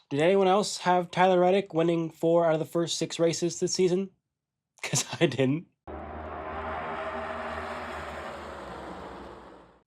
Did anyone else have Tyler Reddick winning 4 out of the first 6 races this season? Because I didn't.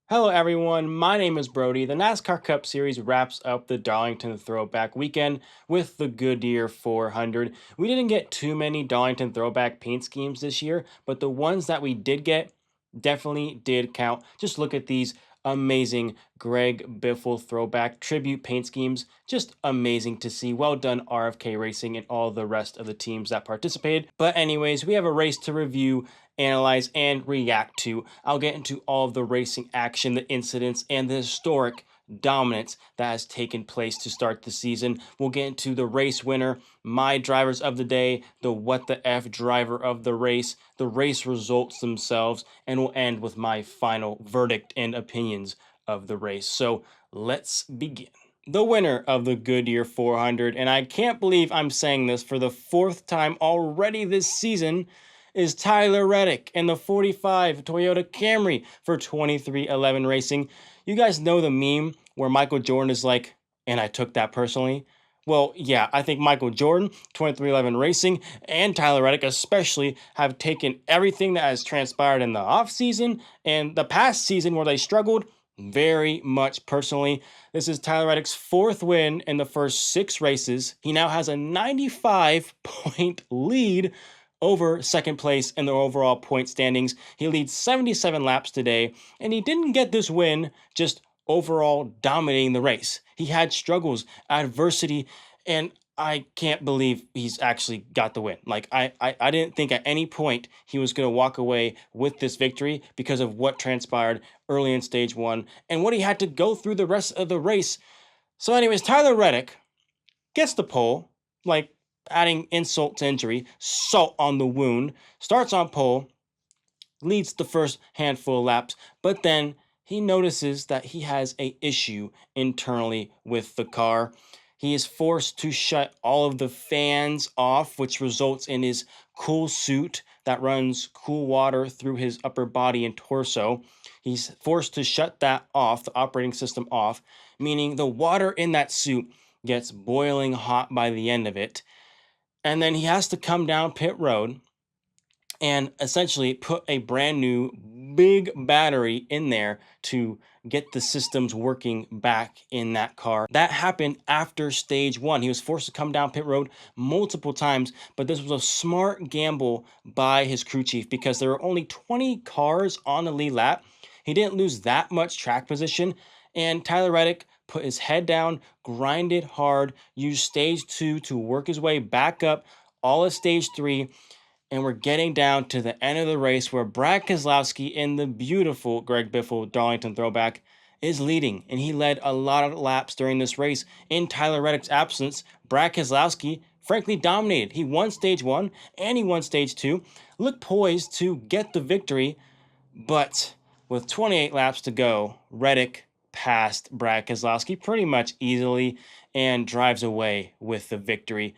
Hello everyone, my name is Brody. The NASCAR Cup Series wraps up the Darlington Throwback Weekend with the Goodyear 400. We didn't get too many Darlington Throwback paint schemes this year, but the ones that we did get definitely did count. Just look at these amazing Greg Biffle Throwback tribute paint schemes. Just amazing to see. Well done RFK Racing and all the rest of the teams that participated. But anyways, we have a race to review, analyze, and react to. I'll get into all of the racing action, the incidents, and the historic dominance that has taken place to start the season. We'll get into the race winner, my drivers of the day, the what the F driver of the race results themselves, and we'll end with my final verdict and opinions of the race. So let's begin. The winner of the Goodyear 400, and I can't believe I'm saying this for the 4th time already this season, is Tyler Reddick in the 45 Toyota Camry for 23XI Racing. You guys know the meme where Michael Jordan is like, and I took that personally. Well, yeah, I think Michael Jordan, 23XI Racing, and Tyler Reddick especially have taken everything that has transpired in the offseason and the past season where they struggled very much personally. This is Tyler Reddick's 4th win in the first 6 races. He now has a 95-point lead over second place in the overall point standings. He leads 77 laps today, and he didn't get this win just overall dominating the race. He had struggles, adversity, and I can't believe he's actually got the win. Like, I didn't think at any point he was going to walk away with this victory because of what transpired early in stage 1 and what he had to go through the rest of the race. So anyways, Tyler Reddick gets the pole, like adding insult to injury, salt on the wound, starts on pole, leads the first handful of laps, but then he notices that he has an issue internally with the car. He is forced to shut all of the fans off, which results in his cool suit that runs cool water through his upper body and torso. He's forced to shut that off, the operating system off, meaning the water in that suit gets boiling hot by the end of it. And then he has to come down pit road and essentially put a brand new big battery in there to get the systems working back in that car. That happened after stage 1. He was forced to come down pit road multiple times, but this was a smart gamble by his crew chief because there were only 20 cars on the lead lap. He didn't lose that much track position, and Tyler Reddick put his head down, grinded hard, used stage 2 to work his way back up all of stage 3, and we're getting down to the end of the race where Brad Keselowski in the beautiful Greg Biffle Darlington Throwback is leading, and he led a lot of laps during this race. In Tyler Reddick's absence, Brad Keselowski frankly dominated. He won stage 1 and he won stage 2, looked poised to get the victory, but with 28 laps to go, Reddick passed Brad Keselowski pretty much easily and drives away with the victory.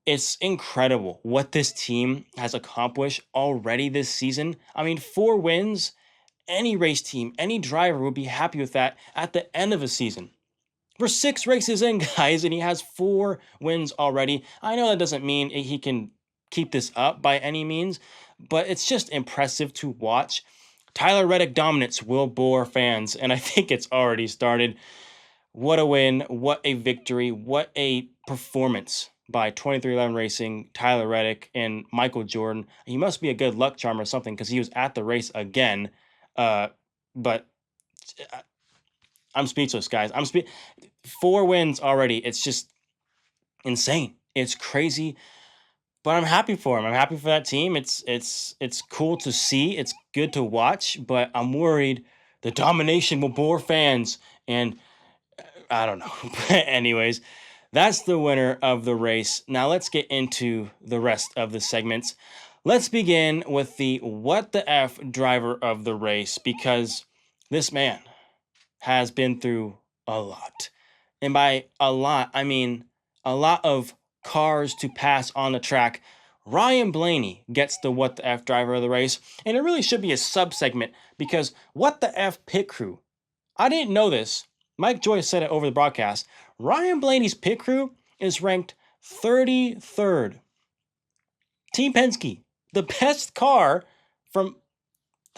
It's incredible what this team has accomplished already this season. I mean, 4 wins, any race team, any driver would be happy with that at the end of a season. We're 6 races in, guys, and he has 4 wins already. I know that doesn't mean he can keep this up by any means, but it's just impressive to watch. Tyler Reddick dominance will bore fans, and I think it's already started. What a win, what a victory, what a performance by 23XI Racing, Tyler Reddick, and Michael Jordan. He must be a good luck charm or something because he was at the race again. But I'm speechless, guys. 4 wins already. It's just insane. It's crazy. But I'm happy for him. I'm happy for that team. It's cool to see. It's good to watch. But I'm worried the domination will bore fans. And I don't know. But anyways, that's the winner of the race. Now let's get into the rest of the segments. Let's begin with the what the F driver of the race, because this man has been through a lot. And by a lot, I mean a lot of cars to pass on the track. Ryan Blaney gets the what the F driver of the race, and it really should be a sub-segment because what the F pit crew. I didn't know this. Mike Joyce said it over the broadcast. Ryan Blaney's pit crew is ranked 33rd. Team Penske, the best car from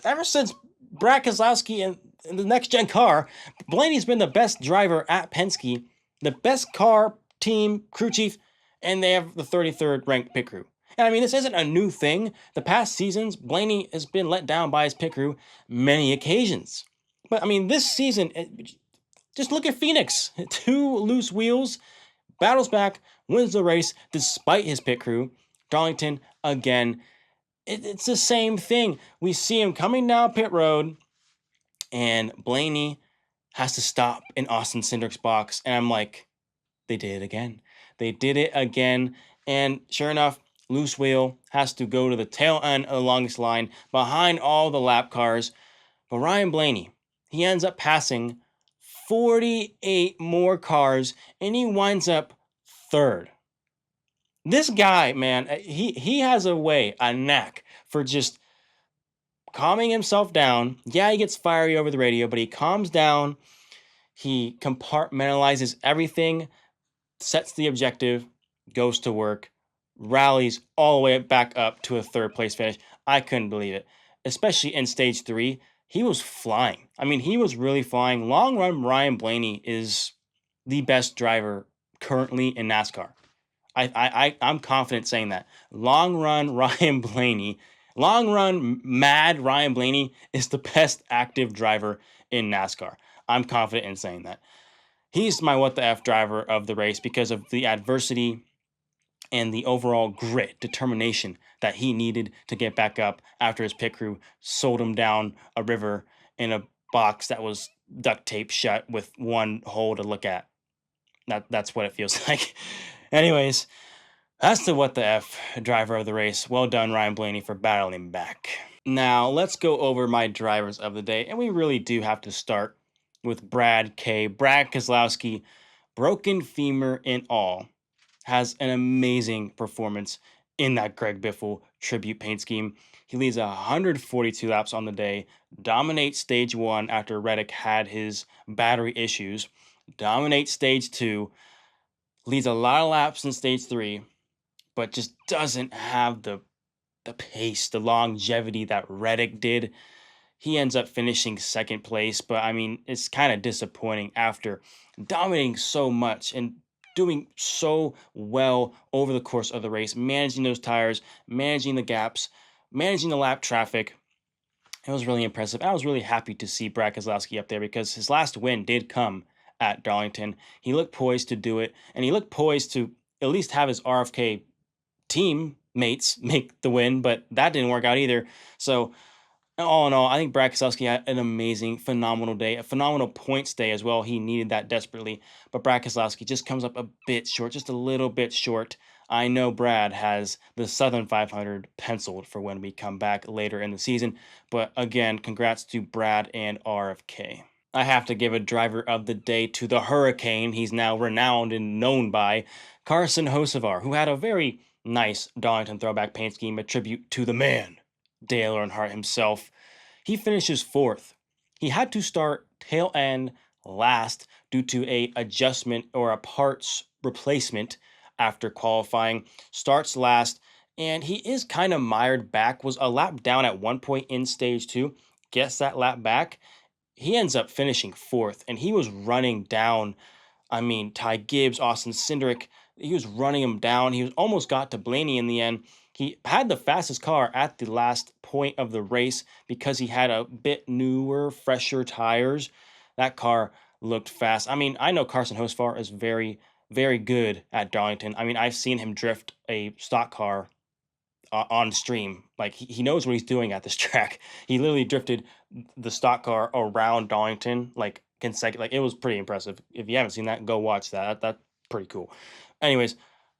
ever since Brad Keselowski and the next gen car. Blaney's been the best driver at Penske, the best car, team, crew chief, and they have the 33rd ranked pit crew. And I mean, this isn't a new thing. The past seasons, Blaney has been let down by his pit crew many occasions. But I mean, this season, just look at Phoenix. 2 loose wheels, battles back, wins the race despite his pit crew. Darlington, again, it's the same thing. We see him coming down pit road, and Blaney has to stop in Austin Cindric's box. And I'm like, they did it again. They did it again. And sure enough, loose wheel has to go to the tail end of the longest line behind all the lap cars. But Ryan Blaney, he ends up passing 48 more cars, and he winds up third. This guy, man, he has a way, a knack for just calming himself down. Yeah, he gets fiery over the radio, but he calms down. He compartmentalizes everything, sets the objective, goes to work, rallies all the way back up to a third place finish. I couldn't believe it, especially in stage 3. He was flying. I mean, he was really flying. Long run Ryan Blaney is the best driver currently in NASCAR. I'm confident saying that. Long run Ryan Blaney, long run mad Ryan Blaney is the best active driver in NASCAR. I'm confident in saying that. He's my what the F driver of the race because of the adversity and the overall grit, determination that he needed to get back up after his pit crew sold him down a river in a box that was duct tape shut with one hole to look at. That's what it feels like. Anyways, that's the what the F driver of the race. Well done, Ryan Blaney, for battling back. Now, let's go over my drivers of the day, and we really do have to start with Brad K. Brad Keselowski, broken femur in all, has an amazing performance in that Greg Biffle tribute paint scheme. He leads 142 laps on the day, dominates stage 1 after Reddick had his battery issues, dominates stage 2, leads a lot of laps in stage 3, but just doesn't have the pace, the longevity that Reddick did. He ends up finishing second place, but I mean, it's kind of disappointing after dominating so much and doing so well over the course of the race, managing those tires, managing the gaps, managing the lap traffic. It was really impressive. I was really happy to see Brad Keselowski up there because his last win did come at Darlington. He looked poised to do it, and he looked poised to at least have his RFK teammates make the win, but that didn't work out either. So all in all, I think Brad Keselowski had an amazing, phenomenal day, a phenomenal points day as well. He needed that desperately, but Brad Keselowski just comes up a bit short, just a little bit short. I know Brad has the Southern 500 penciled for when we come back later in the season, but again, congrats to Brad and RFK. I have to give a driver of the day to the Hurricane. He's now renowned and known by Carson Hocevar, who had a very nice Darlington throwback paint scheme, a tribute to the man, Dale Earnhardt himself. He finishes 4th. He had to start tail end last due to a adjustment or a parts replacement after qualifying. Starts last, and he is kind of mired back, was a lap down at one point in stage 2, gets that lap back. He ends up finishing 4th, and he was running down, I mean, Ty Gibbs, Austin Cindric. He was running him down. He was almost got to Blaney in the end. He had the fastest car at the last point of the race because he had a bit newer, fresher tires. That car looked fast. I mean, I know Carson Hocevar is very, very good at Darlington. I mean, I've seen him drift a stock car on stream. Like he knows what he's doing at this track. He literally drifted the stock car around Darlington like consecutive. Like it was pretty impressive. If you haven't seen that, go watch that. That's pretty cool. Anyways,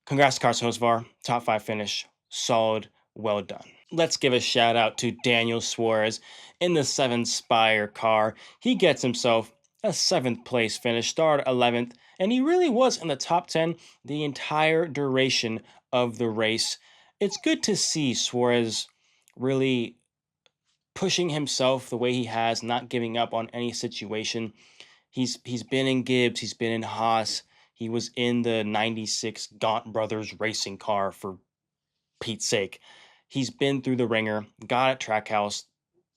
congrats to Carson Hocevar. Top 5 finish. Solid. Well done. Let's give a shout out to Daniel Suarez in the 7 Spire car. He gets himself a 7th place finish, started 11th, and he really was in the top 10 the entire duration of the race. It's good to see Suarez really pushing himself the way he has, not giving up on any situation. He's been in Gibbs, he's been in Haas, He was in the 96 Gaunt Brothers racing car, for Pete's sake. He's been through the ringer, got at Trackhouse,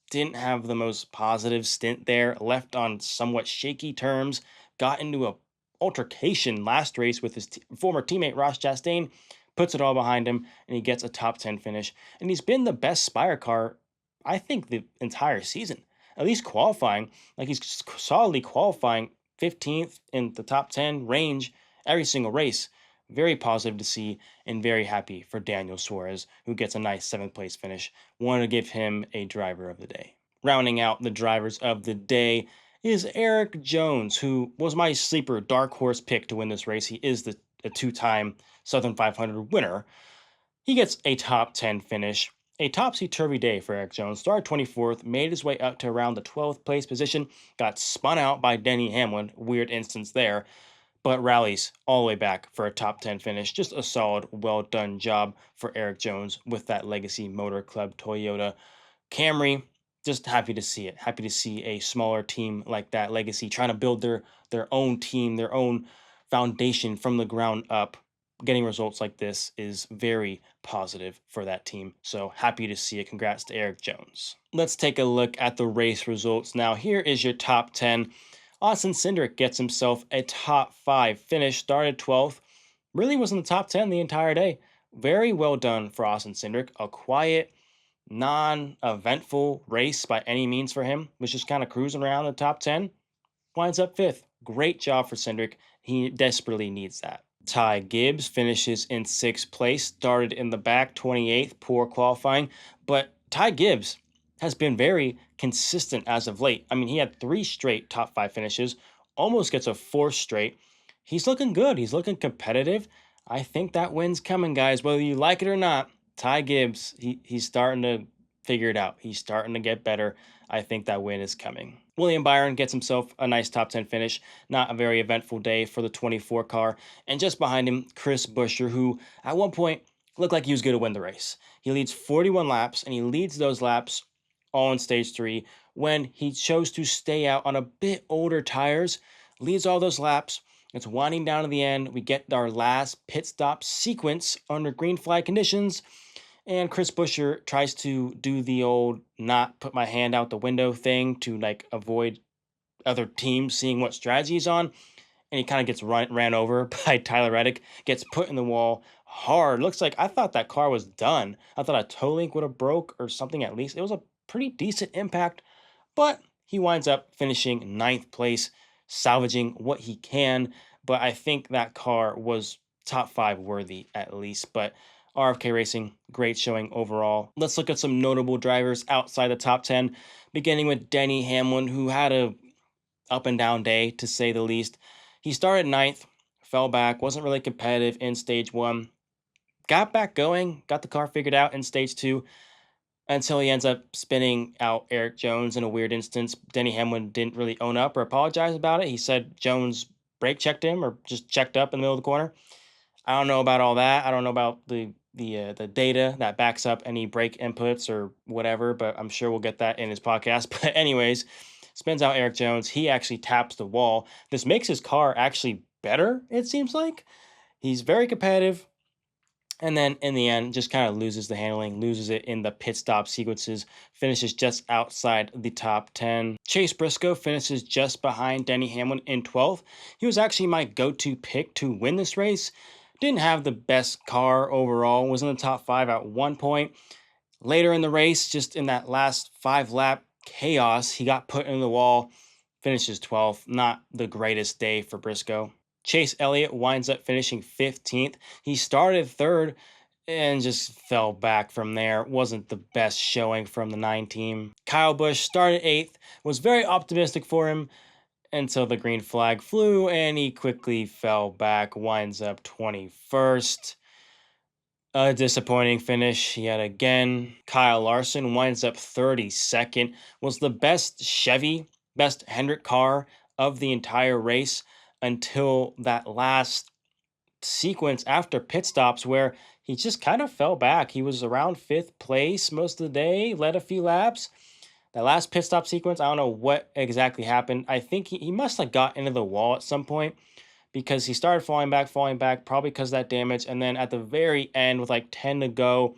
didn't have the most positive stint there, left on somewhat shaky terms, got into a altercation last race with his former teammate Ross Chastain, puts it all behind him, and he gets a top 10 finish. And he's been the best Spire car, I think, the entire season. At least qualifying, like he's solidly qualifying 15th in the top 10 range every single race. Very positive to see and very happy for Daniel Suarez, who gets a nice 7th place finish. Wanted to give him a driver of the day. Rounding out the drivers of the day is Eric Jones, who was my sleeper dark horse pick to win this race. He is a two-time Southern 500 winner. He gets a top 10 finish. A topsy-turvy day for Eric Jones. Started 24th, made his way up to around the 12th place position, got spun out by Denny Hamlin, weird instance there, but rallies all the way back for a top 10 finish. Just a solid, well done job for Eric Jones with that Legacy Motor Club Toyota Camry. Just happy to see it. Happy to see a smaller team like that, Legacy, trying to build their own team, their own foundation from the ground up. Getting results like this is very positive for that team. So happy to see it. Congrats to Eric Jones. Let's take a look at the race results now. Here is your top 10. Austin Cindric gets himself a top 5 finish, started 12th, really was in the top 10 the entire day. Very well done for Austin Cindric. A quiet, non-eventful race by any means for him. Was just kind of cruising around the top 10. Winds up 5th. Great job for Cindric. He desperately needs that. Ty Gibbs finishes in 6th place, started in the back, 28th, poor qualifying, but Ty Gibbs has been very consistent as of late. I mean, he had 3 straight top 5 finishes, almost gets a 4th straight. He's looking good. He's looking competitive. I think that win's coming, guys, whether you like it or not. Ty Gibbs, he's starting to figure it out. He's starting to get better. I think that win is coming. William Byron gets himself a nice top 10 finish. Not a very eventful day for the 24 car. And just behind him, Chris Buescher, who at one point looked like he was going to win the race. He leads 41 laps, and he leads those laps all in stage 3 when he chose to stay out on a bit older tires. Leads all those laps. It's winding down to the end. We get our last pit stop sequence under green flag conditions. And Chris Buescher tries to do the old not put my hand out the window thing to like avoid other teams seeing what strategy he's on. And he kind of gets ran over by Tyler Reddick, gets put in the wall hard. Looks like I thought that car was done. I thought a toe link would have broke or something at least. It was a pretty decent impact, but he winds up finishing 9th place, salvaging what he can. But I think that car was top 5 worthy at least. But RFK Racing, great showing overall. Let's look at some notable drivers outside the top 10, beginning with Denny Hamlin, who had a up and down day, to say the least. He started 9th, fell back, wasn't really competitive in stage 1, got back going, got the car figured out in stage 2, until he ends up spinning out Eric Jones in a weird instance. Denny Hamlin didn't really own up or apologize about it. He said Jones brake checked him or just checked up in the middle of the corner. I don't know about all that. I don't know about the data that backs up any brake inputs or whatever, but I'm sure we'll get that in his podcast. But anyways, spins out Eric Jones. He actually taps the wall. This makes his car actually better, it seems like. He's very competitive. And then in the end, just kind of loses the handling, loses it in the pit stop sequences, finishes just outside the top 10. Chase Briscoe finishes just behind Denny Hamlin in 12th. He was actually my go-to pick to win this race. Didn't have the best car overall, was in the top 5 at one point. Later in the race, just in that last 5-lap chaos, he got put in the wall, finishes 12th. Not the greatest day for Briscoe. Chase Elliott winds up finishing 15th. He started 3rd and just fell back from there. Wasn't the best showing from the 9 team. Kyle Busch started 8th, was very optimistic for him until the green flag flew, and he quickly fell back, winds up 21st. A disappointing finish yet again. Kyle Larson winds up 32nd, was the best Chevy, best Hendrick car of the entire race until that last sequence after pit stops where he just kind of fell back. He was around 5th place most of the day, led a few laps. That last pit stop sequence, I don't know what exactly happened. I think he must have got into the wall at some point because he started falling back, probably because of that damage. And then at the very end, with like 10 to go,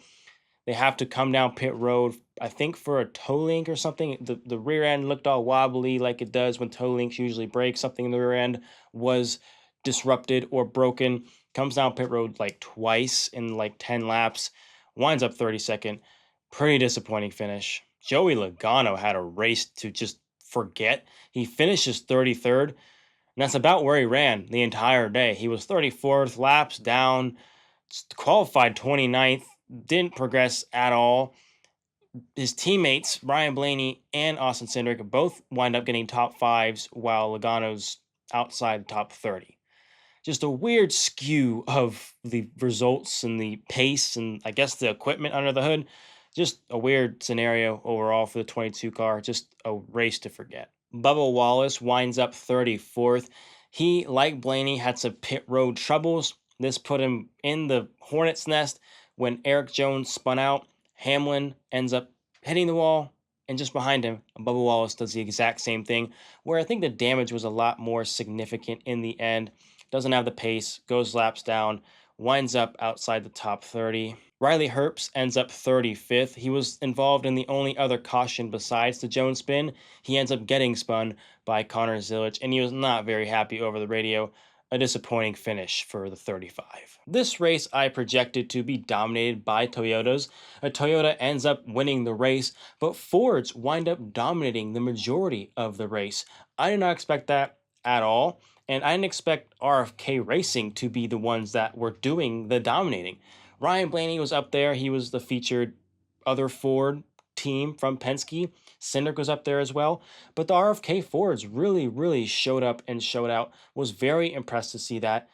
they have to come down pit road, I think for a toe link or something. The rear end looked all wobbly like it does when toe links usually break. Something in the rear end was disrupted or broken. Comes down pit road like twice in like 10 laps. Winds up 32nd. Pretty disappointing finish. Joey Logano had a race to just forget. He finishes 33rd, and that's about where he ran the entire day. He was 34th, laps down, qualified 29th, didn't progress at all. His teammates, Brian Blaney and Austin Cindric, both wind up getting top fives while Logano's outside the top 30. Just a weird skew of the results and the pace and I guess the equipment under the hood. Just a weird scenario overall for the 22 car. Just a race to forget. Bubba Wallace winds up 34th. He, like Blaney, had some pit road troubles. This put him in the hornet's nest when Eric Jones spun out. Hamlin ends up hitting the wall, and just behind him, Bubba Wallace does the exact same thing, where I think the damage was a lot more significant in the end. Doesn't have the pace, goes laps down, winds up outside the top 30. Riley Herbst ends up 35th. He was involved in the only other caution besides the Jones spin. He ends up getting spun by Connor Zilic, and he was not very happy over the radio. A disappointing finish for the 35. This race I projected to be dominated by Toyotas. A Toyota ends up winning the race, but Fords wind up dominating the majority of the race. I did not expect that at all, and I didn't expect RFK Racing to be the ones that were doing the dominating. Ryan Blaney was up there. He was the featured other Ford team from Penske. Cindric was up there as well. But the RFK Fords really, really showed up and showed out. Was very impressed to see that.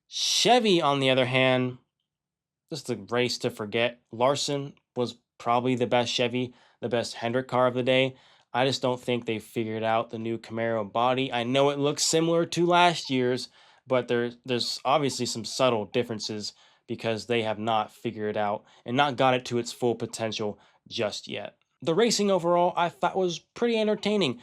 Chevy, on the other hand, just a race to forget. Larson was probably the best Chevy, the best Hendrick car of the day. I just don't think they figured out the new Camaro body. I know it looks similar to last year's, but there's obviously some subtle differences because they have not figured it out and not got it to its full potential just yet. The racing overall, I thought was pretty entertaining.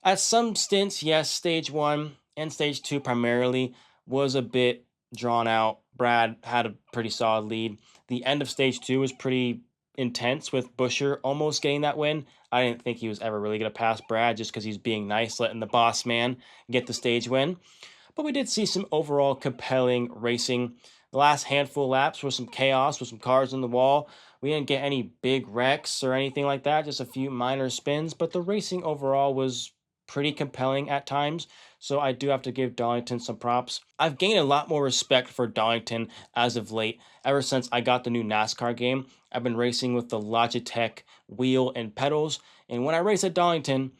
At some stints, yes, stage one and stage two primarily was a bit drawn out. Brad had a pretty solid lead. The end of stage two was pretty intense with Buscher almost getting that win. I didn't think he was ever really going to pass Brad just because he's being nice, letting the boss man get the stage win. But we did see some overall compelling racing. The last handful of laps was some chaos with some cars on the wall. We didn't get any big wrecks or anything like that, just a few minor spins, but the racing overall was pretty compelling at times. So I do have to give Darlington some props. I've gained a lot more respect for Darlington as of late. Ever since I got the new NASCAR game, I've been racing with the Logitech wheel and pedals. And when I race at Darlington,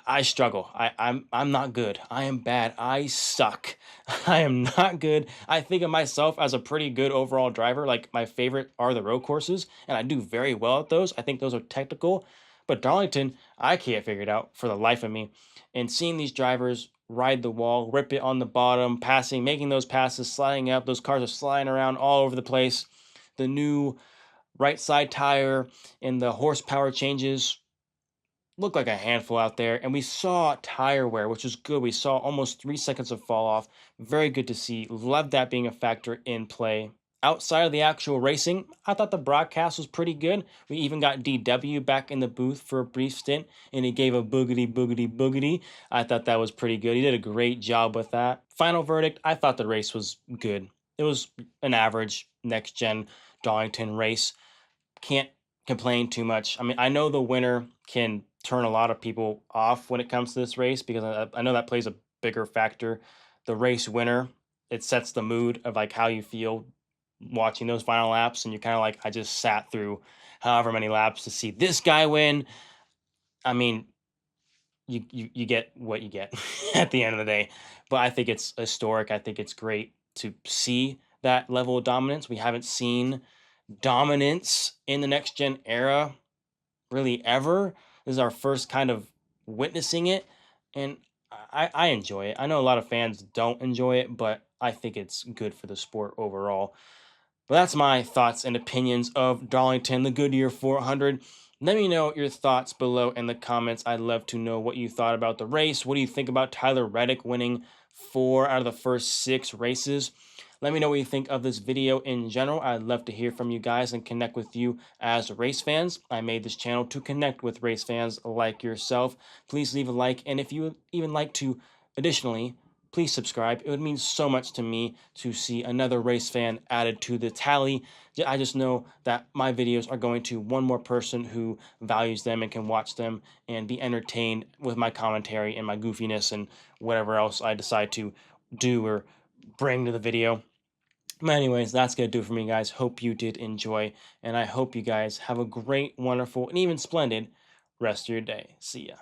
I struggle. I'm not good. I am bad. I suck. I am not good. I think of myself as a pretty good overall driver. Like my favorite are the road courses, and I do very well at those. I think those are technical. But Darlington, I can't figure it out for the life of me. And seeing these drivers ride the wall, rip it on the bottom, passing, making those passes, sliding up, those cars are sliding around all over the place. The new right side tire and the horsepower changes looked like a handful out there, and we saw tire wear, which was good. We saw almost 3 seconds of fall off. Very good to see. Love that being a factor in play. Outside of the actual racing, I thought the broadcast was pretty good. We even got DW back in the booth for a brief stint, and he gave a boogity, boogity, boogity. I thought that was pretty good. He did a great job with that. Final verdict, I thought the race was good. It was an average next-gen Darlington race. Can't complain too much. I mean, I know the winner can turn a lot of people off when it comes to this race because I know that plays a bigger factor. The race winner, it sets the mood of like how you feel watching those final laps, and you're kind of like, I just sat through however many laps to see this guy win. I mean, you get what you get at the end of the day. But I think it's historic. I think it's great to see that level of dominance. We haven't seen dominance in the next gen era really ever. This is our first kind of witnessing it, and I enjoy it. I know a lot of fans don't enjoy it, but I think it's good for the sport overall. But that's my thoughts and opinions of Darlington, the Goodyear 400. Let me know your thoughts below in the comments. I'd love to know what you thought about the race. What do you think about Tyler Reddick winning 4 out of the first 6 races. Let me know what you think of this video in general. I'd love to hear from you guys and connect with you as race fans. I made this channel to connect with race fans like yourself. Please leave a like, and if you would even like to, additionally, please subscribe. It would mean so much to me to see another race fan added to the tally. I just know that my videos are going to one more person who values them and can watch them and be entertained with my commentary and my goofiness and whatever else I decide to do or bring to the video. But anyways, that's going to do it for me, guys. Hope you did enjoy, and I hope you guys have a great, wonderful, and even splendid rest of your day. See ya.